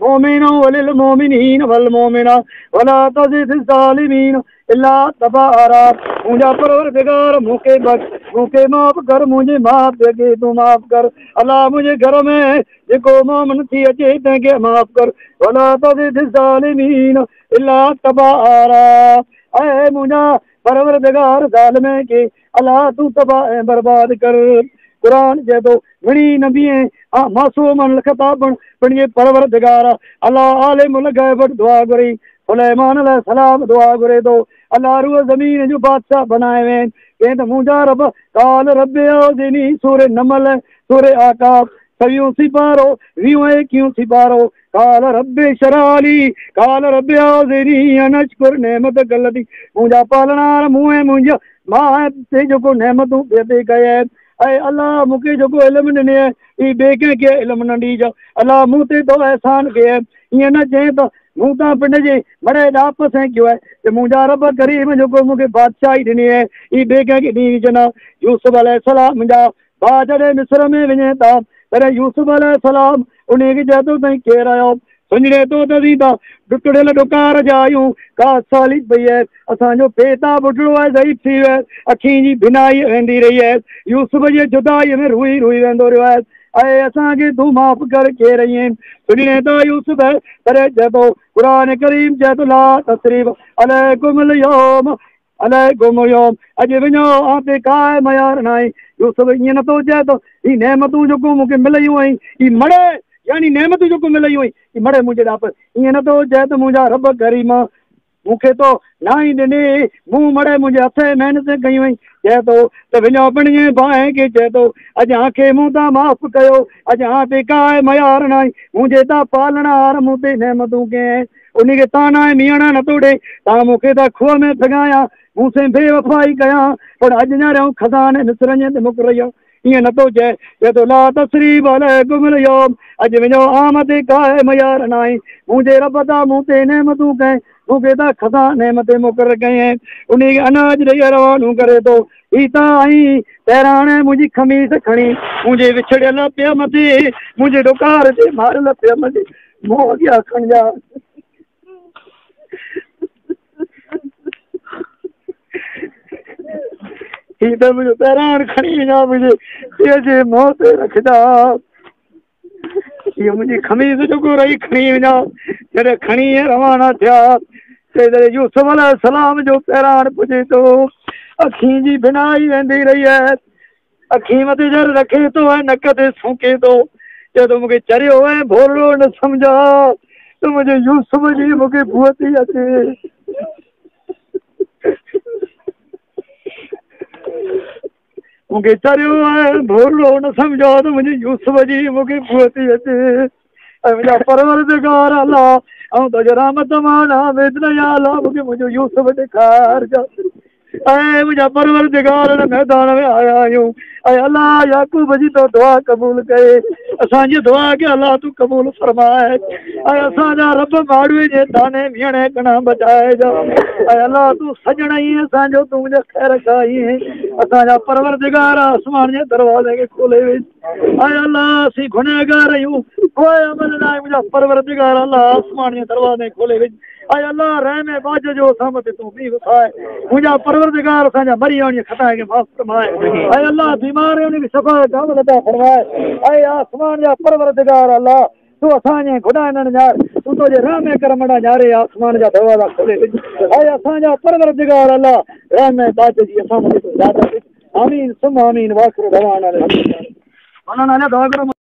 मोमिन वलिल मोमिनीन वल मोमिना वला तज़िद ज़ालिमीन इल्ला तबारा मुंहिंजा परवरदिगार मूंखे बख़्श मूंखे माफ़ कर मुंहिंजे माउ पीउ खे तूं माफ़ कर अल्लाह मुंहिंजे घर में जेको मोमिन थी अचे तंहिंखे माफ़ कर वला तज़िद ज़ालिमीन इल्ला तबारा ऐं मुंहिंजा परवरदिगार ज़ालिम खे अल्लाह तूं तबाह ऐं बर्बाद कर क़ुर चए थो घणी नबी मासूमन ख़िताबन पंहिंजे परवरदिगार अल्लाह आलिमुल गैब वटि दुआ घुरी सुलैमान अलैहिस्सलाम दुआ घुरे थो अल्लाह रूह ज़मीन जो बादशाह बनाए वे कंहिं त मुंहिंजा रब काल रब्बि औज़िनी सूरे नमल सूरे आकाब 20 सिपारो 21 सिपारो काल रब्बि शरह ली काल रब्बि औज़िनी अन अश्कुर नेमतक अल्लती मुंहिंजा पालणार मूं ऐं मुंहिंजा मां ते जेको नेमतूं ते कया ऐं अल्लाह मूंखे जेको इल्मु ॾिने ई ॿिए कंहिंखे इल्मु न ॾिजां अल्लाह मूं ते तो एहसान कयो ईअं न चए त मूं त पंहिंजे बड़े ॾाप सां कयो आहे त मुंहिंजा रब करीम जेको मूंखे बादशाही ॾिनी आहे ई ॿिए कंहिंखे ॾिनी विझंदा यूसुफ अलैहिस्सलाम मुंहिंजा भाउ जॾहिं मिस्र में वञे था तॾहिं यूसुफ अलैहिस्सलाम उनखे चए थो तई केरु आयो सुञिड़े थो त दी त टुकड़ियल डुकार जा आहियूं का साली पई आहे असांजो पेता बुढड़ो आहे ज़ईफ़ थी वियो आहे अखियुनि जी बिनाई वेंदी रही आहे यूसुफ जी जुदाईअ में रुई रुई वेंदो रहियो आहे ऐं असांखे तूं माफ़ कर केरु ईअं सुञिड़े थो यूसुफ तॾहिं चए थो क़ुर करीम चए थो ला तसरीब अलैकुमुल यौम अलैकुम यौम अॼु वञो आं ते का मयार न आहे यूसुफ ईअं नथो चए थो ही नेमतूं जेको मूंखे मिलियूं आहिनि ही मड़े यानी नेमत जो को मिलई हुई मड़े मुझे डाप ये न तो जय तो मुझा रब करीमा मुखे तो ना ही दिने मुंह मड़े मुझे हथे मेहनत कई वई जय तो विनो बणिए बाए के जय तो अज आंखे मुंह ता माफ कयो अज हां ते काय मयार नाई मुझे ता पालना आर मुंह ते नेमतू के उन्हीं के ताना मियाणा न तोड़े ता मुखे ता खुह में फगाया मुंह से बेवफाई कया पर अज न रहूं खजाने निसरने ते मुकर रहियो ये न तो जय तो ला तसरीब अलैकुम यौम अज विनो आमद काय मयार नाई मुझे रब दा मुंह ते नेमतू के मुखे ता खजाने मते मुकर गए उन्हीं अनाज ॾेई रवानो करे तो ईता आई तेराणे मुझी खमीस खणी मुझे विछड़ियल पिया मथे मुझे डुकार ते मारल पिया मथे मोह अॻियां खणजा ही त मुझो तेराण खणी वञा मुझे जे मोह ते रखदा ये मुझी खमीस जो रही खणी वञा जॾहिं खणी रवाना थिया यूसुफ अलैहिस्सलाम जो पैरान पुजे तो अखी जी बिनाई वेंदी रही है अखी मत जर रखे तो है नक ते सूके तो जदों मुझे चरियो है भोलो न समझा तो मुझे यूसुफ जी मुझे बुअती अचे मुझे चरियो है भोलो न समझा तो मुझे यूसुफ जी मुझे बुअती अचे मुझा परवरदिगार अल्लाह तो जो रहमत माना वेदना या अल्लाह मुझे यूसुफ ॾेखार जा मुझा परवरदिगार मैदान में आया आहियूं अल्लाह याकूब जी तो दुआ कबूल करे असांजी दुआ के अल्लाह तू कबूल फरमाए असांजा रब माड़ूए जे दाने मियणे कणा बचाए जा अल्लाह तू सजण ही असांजो तू मुझे खैर खाई असांजा परवरदिगार आसमान जे दरवाजे के खोले वे अल्लाह सी गुनहगार आहियूं कोई अमल ना मुझा परवरदिगार अल्लाह आसमान जे दरवाजे खोले वे अल्लाह रहमे बाज जो सामत तू भी वसाए मुझा परवरदिगार असांजा मरी वञे खता के माफ फरमाए अल्लाह बीमार उन्हें शफा कामल अता फरमाए आसमान जा परवरदिगार अल्लाह तू असांजे गुनाहन जा तू तो जे रहमे करमड़ा जारे आसमान जा दरवाजा खोले असांजा परवरदिगार अल्लाह रहमे बाज जी असां मते आमीन सुम आमीन वाखिर दवाना अलहमदुलिल्लाह दुआ करो।